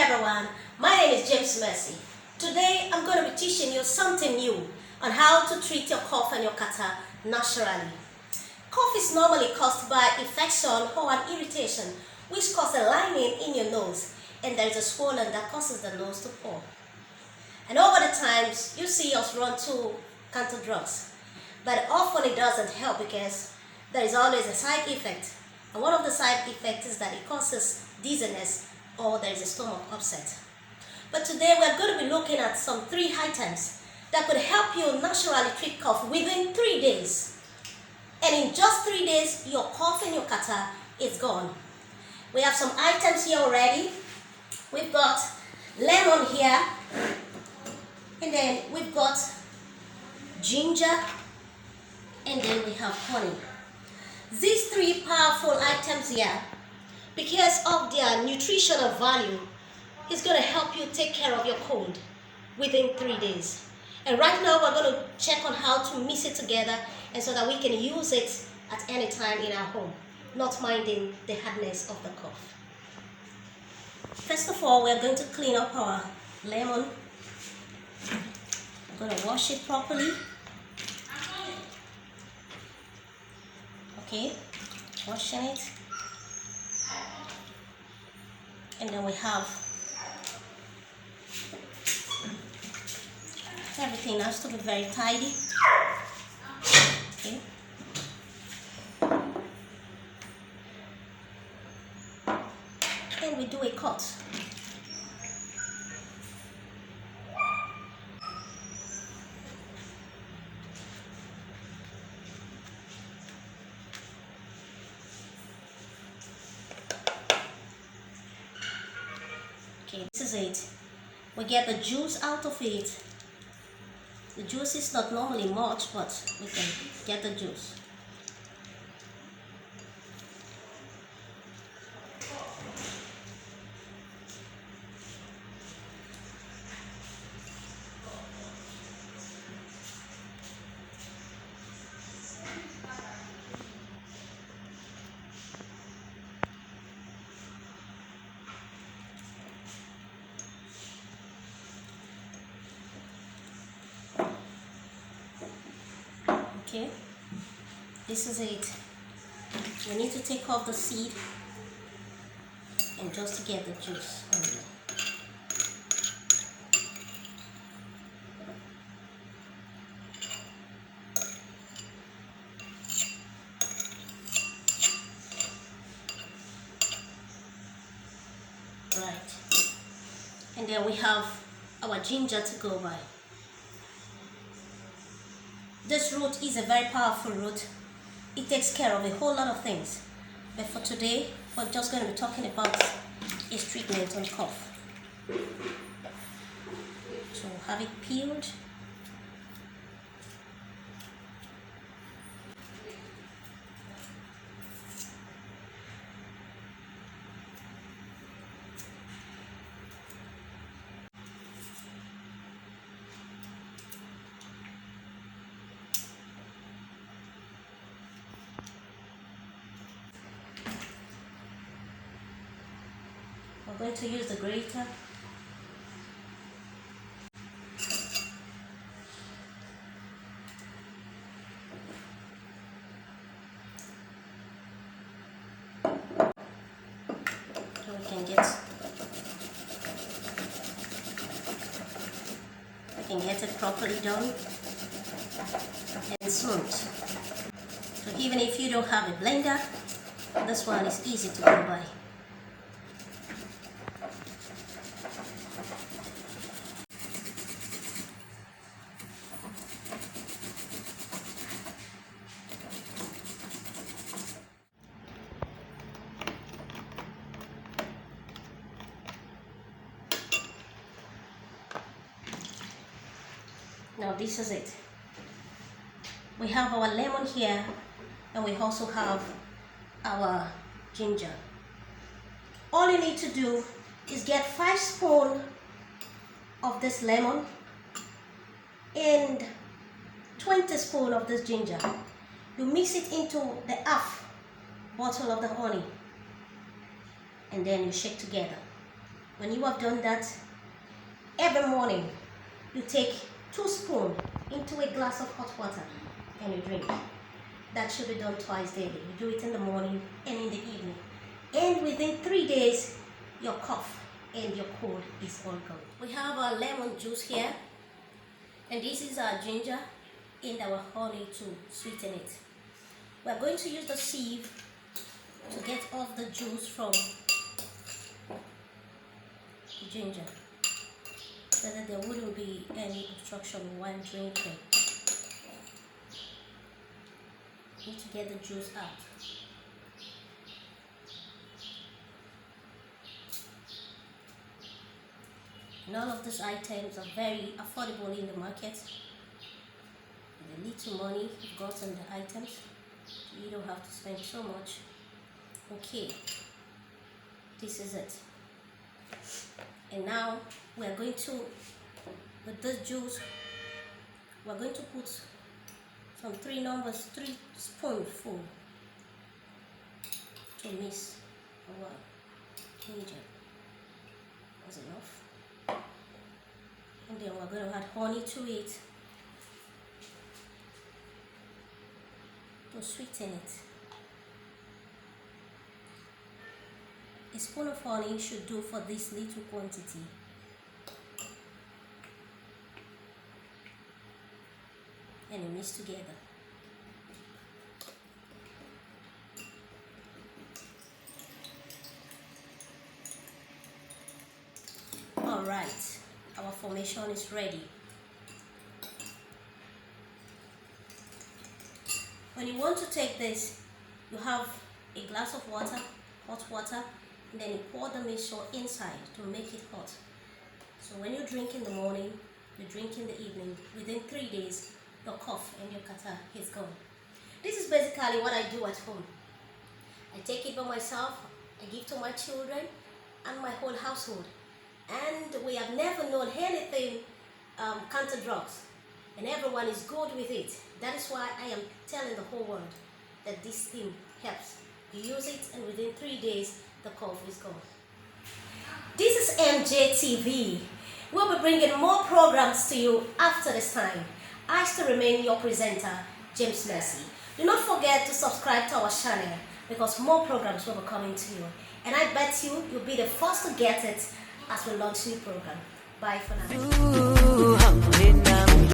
everyone, my name is James Mercy. Today I'm going to be teaching you something new on how to treat your cough and your catarrh naturally. Cough is normally caused by infection or an irritation which causes a lining in your nose, and there is a swollen that causes the nose to pour. And over the times you see us run to counter drugs, but often it doesn't help because there is always a side effect. And one of the side effects is that it causes dizziness or there is a stomach upset. But today we are going to be looking at some 3 items that could help you naturally treat cough within 3 days. And in just 3 days, your cough and your catarrh is gone. We have some items here already. We've got lemon here, and then we've got ginger, and then we have honey. These 3 powerful items here, because of their nutritional value, is going to help you take care of your cold within 3 days. And right now we're going to check on how to mix it together, and so that we can use it at any time in our home, not minding the hardness of the cough. First of all, we're going to clean up our lemon. I'm going to wash it properly. Okay, washing it. And then we have everything has to be very tidy. Okay. And we do a cut. Okay, this is it. We get the juice out of it. The juice is not normally much, but we can get the juice. Okay, this is it. We need to take off the seed and just to get the juice only. Right, and then we have our ginger to go by. This root is a very powerful root. It takes care of a whole lot of things. But for today, we're just going to be talking about its treatment on cough. So have it peeled. We're going to use the grater. So we can get it properly done and smooth. So even if you don't have a blender, this one is easy to go by. Now this is it. We have our lemon here, and we also have our ginger. All you need to do is get 5 spoons of this lemon and 20 spoons of this ginger. You mix it into the half bottle of the honey, and then you shake together. When you have done that, every morning you take 2 spoons into a glass of hot water and you drink. That should be done twice daily. You do it in the morning and in the evening. And within 3 days, your cough and your cold is all gone. We have our lemon juice here, and this is our ginger and our honey to sweeten it. We're going to use the sieve to get off the juice from the ginger, so that there wouldn't be any obstruction while drinking. You need to get the juice out. And all of these items are very affordable in the market. With a little money, you've gotten the items. You don't have to spend so much. Okay, this is it. And now we are going to, with this juice, we're going to put some 3 spoonfuls to mix our ginger. That's enough. And then we're going to add honey to it to sweeten it. A spoon of honey should do for this little quantity. And you mix together. Alright, our formation is ready. When you want to take this, you have a glass of water, hot water, and then you pour the mixture inside to make it hot. So when you drink in the morning, you drink in the evening, within 3 days, your cough and your catarrh is gone. This is basically what I do at home. I take it by myself, I give to my children and my whole household. And we have never known anything counter drugs, and everyone is good with it. That is why I am telling the whole world that this thing helps. You use it and within 3 days the cough is gone. This is MJTV. We'll be bringing more programs to you after this time. I still remain your presenter, James Mercy. Do not forget to subscribe to our channel because more programs will be coming to you. And I bet you'll be the first to get it as we launch new program. Bye for now.